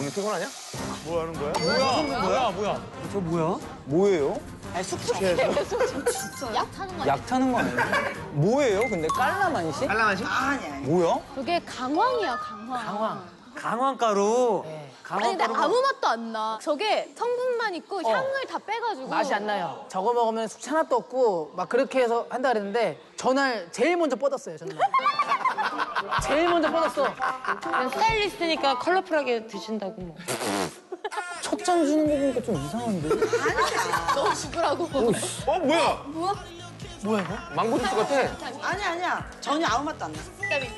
우리 피곤하냐? 뭐 하는 거야? 뭐야? 저 뭐야? 뭐예요? 약 타는 거 아니야? 약 타는 거 아니야? 뭐예요? 근데 깔라만시? 깔라만시? 뭐야? 저게 강황이야, 강황. 강황가루. 아니, 근데 아무 맛도 안 나. 저게 성분만 있고 향을 다 빼가지고. 맛이 안 나요. 저거 먹으면 숙취 하나도 없고 막 그렇게 해서 한다 그랬는데 전날 제일 먼저 뻗었어요, 전날. 제일 먼저 뻗었어. 그냥 스타일리스트니까 컬러풀하게 드신다고 뭐. 촉잠 주는 거 보니까 좀 이상한데? 너 죽으라고. 뭐야? 뭐야 이거? 망고 주스 같아. 아니야. 전혀 아무 맛도 안 나.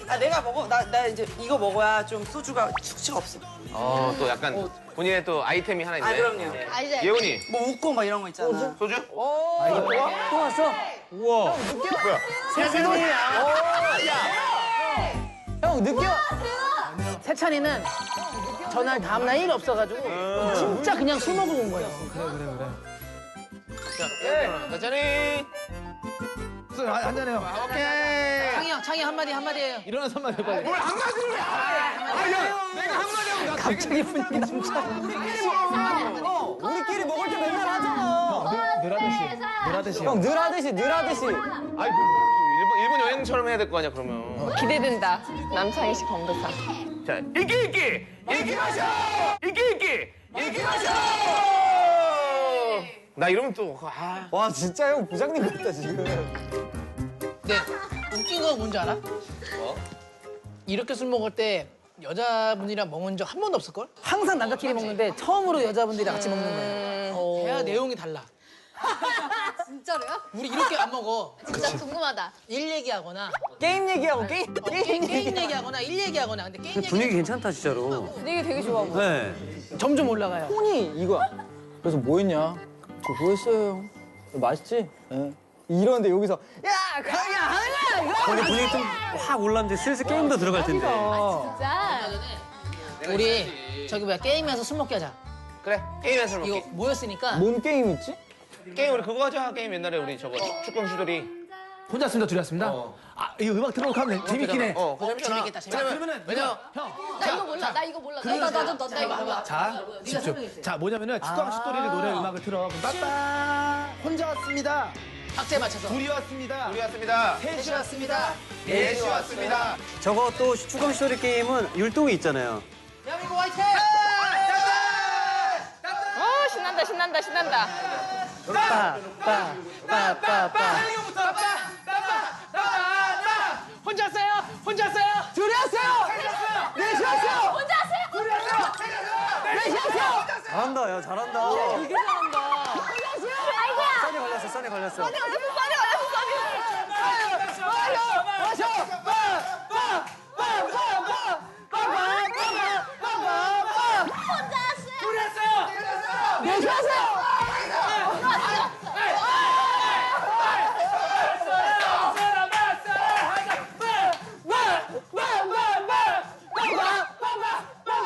아, 내가 먹어. 나 이제 이거 먹어야 좀 소주가 숙취가 없어. 또 약간 본인의 또 아이템이 하나 있네. 아, 그럼요. 알지? 예원이, 뭐 웃고 막 이런 거 있잖아. 소주? 또 왔어? 우와. 세찬이야. 형, 느껴? 세찬이는 전날 다음날 일 없어가지고 진짜 그냥 술 먹으러 온 거예요. 자, 짜잔이. 한잔해요. 오케이. 창이 한마디 해요. 일어나서 한마디 빨리. 뭘 한마디를 해? 내가 한마디 하면 나 갑자기 분위기 남자. 우리끼리 먹을 때 맨날 하잖아. 늘 하듯이. 형, 늘 하듯이. 아이, 일본 여행처럼 해야 될 거 아니야, 그러면. 기대된다. 남창희 씨 검도사. 자, 이기 마셔! 이기 마셔! 나 이러면 또, 와, 진짜 형 부장님 같다, 지금. 네. 웃긴 거 뭔지 알아? 뭐? 이렇게 술 먹을 때 여자분이랑 먹은 적 한 번도 없을걸? 항상 남자끼리 먹는데 처음으로 여자분들이랑 같이 먹는 거예요. 대화 내용이 달라. 진짜로요? 우리 이렇게 안 먹어. 진짜 궁금하다. 일 얘기하거나 게임 얘기하고 게임. 게임 얘기하거나 일 얘기하거나 근데 게임 분위기 얘기 괜찮다, 진짜로. 분위기 되게 좋아 보여. 네. 점점 올라가요. 톤이 이거야. 그래서 뭐 했냐? 그거 했어요. 맛있지? 예. 이러는데 여기서 야, 강이야, 하느냐 이거. 근데 분위기 좀 확 올랐는데 슬슬 게임도 들어갈 텐데. 진짜? 우리 저기 뭐야 게임에서 술 먹게 하자. 그래, 게임에서 이거 먹기. 모였으니까 뭔 게임 있지? 게임, 우리 그거 하자. 게임 옛날에 우리 저거, 축구형 슈돌이. 혼자 왔습니다, 둘이 왔습니다. 아, 이거 음악 들어놓고 하면 재밌긴 해. 그거 재밌잖아. 재밌겠다. 자, 그러면은 왜냐? 형. 나 이거 몰라. 나 이거 몰라. 나 이거 몰라. 자, 집중. 자, 뭐냐면은 축구왕 슈토리를 노래 음악을 틀어. 그럼 빠빠. 혼자 왔습니다. 박자에 맞춰서. 둘이 왔습니다. 우리 왔습니다. 셋이 왔습니다. 넷이 왔습니다. 저거 또 추강 쇼리 게임은 율동이 있잖아요. 대한민국 화이팅! 신난다. 혼자 왔어요? 둘이 왔어요. 넷이 왔어요. 혼자 하세요? 넷이 왔어요. 잘한다, 야, 잘한다. 되게 잘한다. 써니 걸렸어. 넷이 왔어요.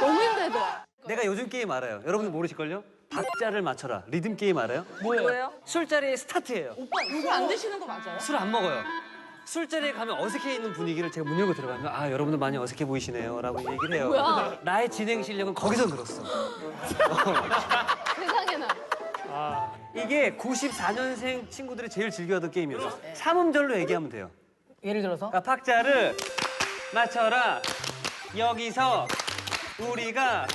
너무 힘들더라. 내가 요즘 게임 알아요. 여러분들 모르실걸요? 박자를 맞춰라. 리듬 게임 알아요? 뭐예요? 술자리 스타트예요. 술 안 드시는 거 맞아요? 술 안 먹어요. 술자리에 가면 어색해 있는 분위기를 제가 문 열고 들어가면 아, 여러분들 많이 어색해 보이시네요. 라고 얘기를 해요. 뭐야? 나의 진행 실력은 거기서 늘었어. 세상에나. 이게 94년생 친구들이 제일 즐겨하던 게임이었어. 삼음절로 얘기하면 돼요. 예를 들어서 그러니까 박자를 맞춰라. 여기서 우리가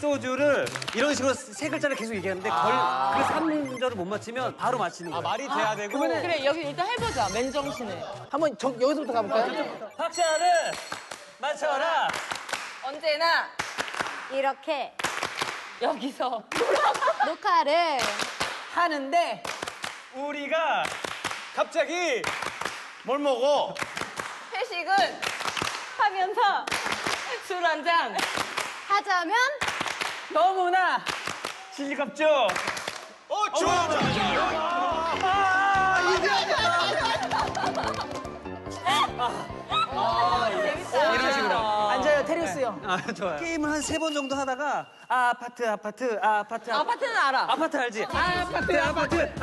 소주를 이런 식으로 세 글자를 계속 얘기하는데 그 3음절을 못 맞히면 바로 맞히는 거야. 말이 돼야 되고. 그래 여기 일단 해보자. 맨정신에. 한번 여기서부터 가볼까요? 박자를 맞춰라. 언제나 이렇게 여기서 녹화를 하는데 우리가 갑자기 뭘 먹어? 회식은 하면서 술 한 잔 하자면 너무나 실감죠? 좋아. 이런 식으로. 앉아요 테리우스요. 아, 좋아요. 게임을 한 3번 정도 하다가 아파트는 알아. 아파트 알지? 아파트.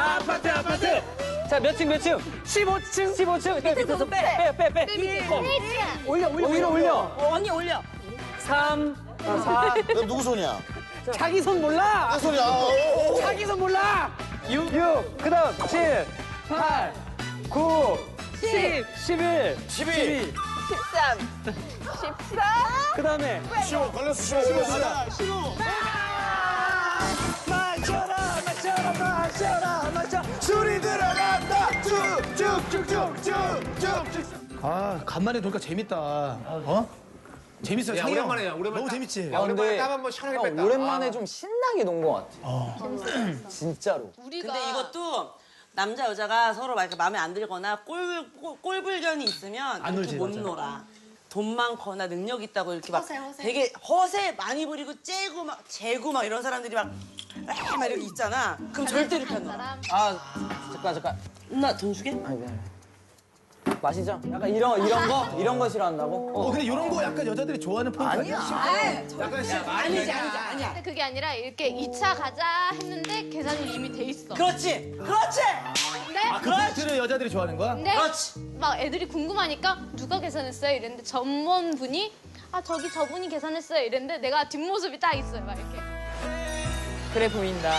자, 몇 층? 15층. 밑에서 빼. 올려. 위로 올려. 언니 올려. 3, 너 누구 손이야? 자기 손 몰라. 내 손이야. 자기 손 몰라. 6, 그다음 7, 8, 9, 10, 11, 12. 13. 그다음에 15 걸렸어. 15 걸렸어. 술이 들어간다. 쭉쭉쭉쭉쭉쭉. 아 간만에 보니까 재밌다. 어? 재밌어요. 야, 창희 형. 오랜만이야, 오랜만에 너무 딱. 재밌지. 야, 오랜만에 근데- 땀 한번 시원하게 형, 뺐다. 오랜만에 좀 신나게 논 것 같아. 진짜로. 우리가 근데 이것도 남자 여자가 서로 막 마음에 안 들거나 꼴불견이 있으면 안 이렇게 놀지, 못 맞아. 놀아. 돈 많거나 능력 있다고 이렇게 막 허세. 되게 허세 많이 부리고 째고 막 재고 막 이런 사람들이 막 이렇게 있잖아. 그럼 절대 이렇게 안 놀아. 사람. 아 잠깐. 누나 돈 주게? 아니 미안해. 마시죠. 약간 이런 거 싫어한다고? 근데 이런 거 약간 여자들이 좋아하는 포인트 아니야? 아니야. 근데 그게 아니라 이렇게 2차 가자 했는데 계산이 이미 돼 있어. 그렇지. 근데 그 포인트를 여자들이 좋아하는 거야? 근데 그렇지. 막 애들이 궁금하니까 누가 계산했어요? 이랬는데 전문분이 저기 저분이 계산했어요. 이랬는데 내가 뒷모습이 딱 있어요. 막 이렇게. 그래 보인다.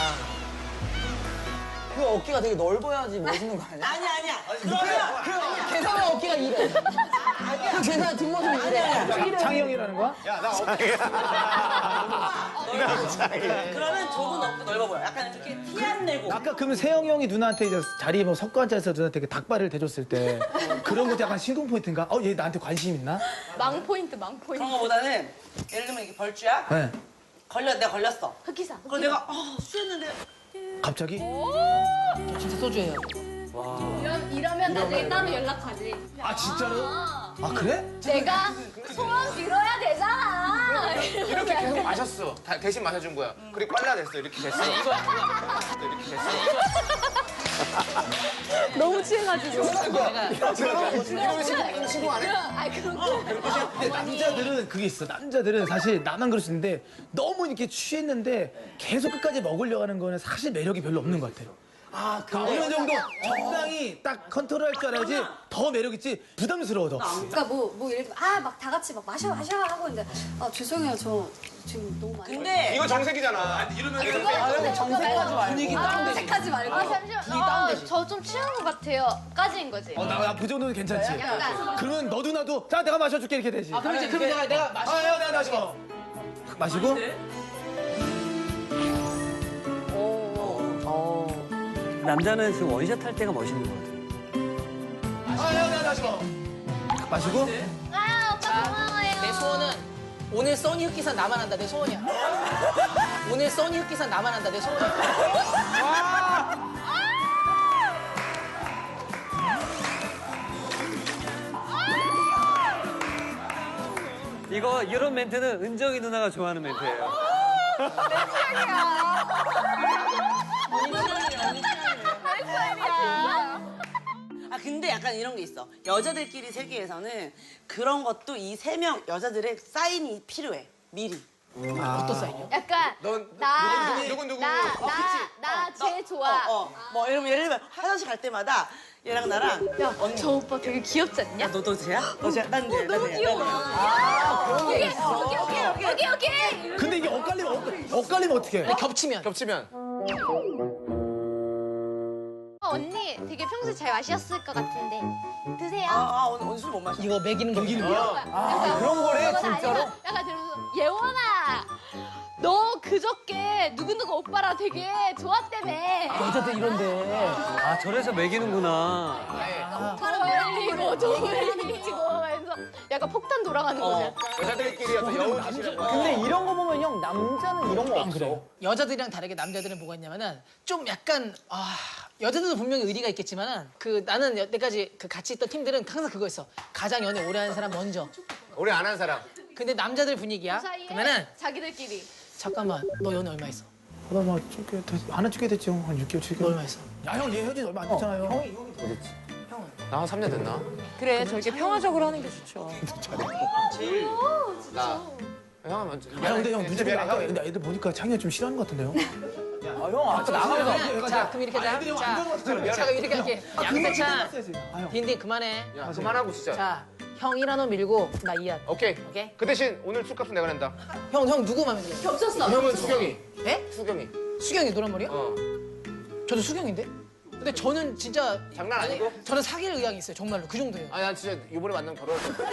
그 어깨가 되게 넓어야지 멋있는 거 아니야? 아니야. 그러면 계산은 어깨가 이래. 그 계산 뒷모습이 이래. 창희 형이라는 거야? 그러면 조금 넓어 보여. 약간 이렇게 티 안 내고. 아까 그러면 세영이 형이 누나한테 이제 자리에 뭐 석고 앉아서 누나한테 이렇게 닭발을 대줬을 때 그런 것도 약간 신공 포인트인가? 얘 나한테 관심 있나? 망 포인트. 그런 거보다는 예를 들면 이게 벌주야. 네. 내가 걸렸어. 흑기사. 그럼 내가 취했는데 갑자기? 진짜 소주예요. 이러면 나중에 따로 연락하지. 아 진짜로? 아 그래? 내가 소원 빌어야 되잖아. 이렇게 계속 마셨어. 대신 마셔준 거야. 그리고 빨라졌어. 이렇게 됐어. 이렇게 됐어. 너무 취해가지고. 이거 신고 안 해? 아니 그런 거. 근데 남자들은 그게 있어. 남자들은 사실 나만 그럴 수 있는데 너무 이렇게 취했는데 계속 끝까지 먹으려고 하는 거는 사실 매력이 별로 없는 것 같아요. 어느 정도 적당히 딱 컨트롤할 줄 알아야지 더 매력 있지 부담스러워 더. 그러니까 뭐 예를 들면 막 다 같이 막 마셔 하고 있는데 죄송해요 저 지금 너무 많이 근데 이거 정색이잖아. 이러면 분위기 다운되지. 색하지 말고 잠시만. 저 좀 취한 것 같아요. 까지인 거지. 나그 정도는 괜찮지. 약간. 그러면 너도 나도 자 내가 마셔줄게 이렇게 되지. 그럼 이제 내가 마시. 내가 마시고. 마시고. 남자는 그 원샷 할 때가 멋있는 것 같아요. 내가 마시고. 마시고. 오빠 고마워요. 내 소원은 오늘 써니 흑기사 나만 한다. 내 소원이야. 오늘 써니 흑기사 나만 한다. 내 소원이야. 이런 멘트는 은정이 누나가 좋아하는 멘트예요. 근데 약간 이런 게 있어. 여자들끼리 세계에서는 그런 것도 이 3명 여자들의 사인이 필요해. 미리. 어떤 사인이요? 약간 넌 누구? 나쟤 좋아. 뭐 예를 들면 화장실 갈 때마다 얘랑 나랑 야, 저 오빠 되게 귀엽지 않냐? 너도 쟤야? 너 쟤야? 난 쟤. 너무 귀여워. 오케이. 근데 이게 엇갈리면 어떡해? 겹치면. 언니 되게 평소에 잘 마셨을 것 같은데 드세요. 오늘 술 못 마셔. 이거 먹이는 거. 약간 그런 거래, 그건 진짜로? 아니면 약간 들으면서 예원아 너 그저께 누구누구 오빠랑 되게 좋았다며. 여자들 이런데. 아, 저래서 매기는구나. 돌리고 하면서 약간 폭탄 돌아가는 거지. 약간. 여자들끼리 어떤 여우 짓이라고. 근데 이런 거 보면 형 남자는 이런 거 없어. 여자들이랑 다르게 남자들은 뭐가 있냐면은 좀 약간 여자들도 분명히 의리가 있겠지만은 나는 여태까지 같이 있던 팀들은 항상 그거였어. 가장 연애 오래 하는 사람 먼저. 오래 안 한 사람. 근데 남자들 분위기야. 그 사이에 그러면은 자기들끼리. 잠깐만 너 연애 얼마 했어? 나뭐 하나 찍게 됐지 형. 한 6개월 7개월. 너 얼마 했어? 야형 얘 헤어진 지 얼마 안 됐잖아요. 형이 나 한 3년 됐나? 그래 저렇게 평화적으로 하는 게 좋죠. 형은 먼저. 근데 형 눈치 보니까 아까 애들 보니까 창이가 좀 싫어하는 것 같은데요? 형 아까 나가서 자 그럼 이렇게 하자. 자 그럼 이렇게 할게. 양세찬 딘딘 그만해. 야, 그만하고 진짜. 자 형 1한원 밀고 나 2한. 오케이. 오케이? 그 대신 오늘 술값은 내가 낸다. 형 누구 마음에 들어요? 겹쳤어. 형은 수경이. 네? 수경이. 수경이 노란 머리요? 어. 저도 수경인데? 근데 저는 진짜 장난 아니고? 저는 사귈 의향이 있어요. 정말로 그 정도예요. 아니 난 진짜 이번에 만나면 결혼할 거야.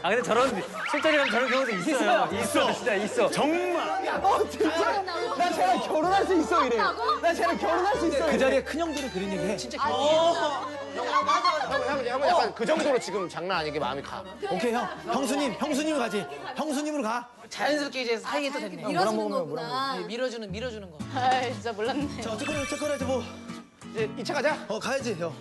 아 근데 저런 술자리 가면 저런 경우도 있어요. 있어 진짜 있어. 정말. 나 쟤랑 결혼할 수 있어 이래. 나 쟤랑 결혼할 수 있어. 그 자리에 큰 형들이 그런 얘기 해. 진짜 형은 약간 그 정도로 지금 장난 아니게 마음이 가. 오케이 형. 형수님으로 가지. 형수님으로 가. 자연스럽게 이제 사이에 또 됐네. 밀어주는 거구나. 네, 밀어주는 거. 아 진짜 몰랐네. 자, 어쨌거나 뭐 이제 2차 가자. 가야지 형.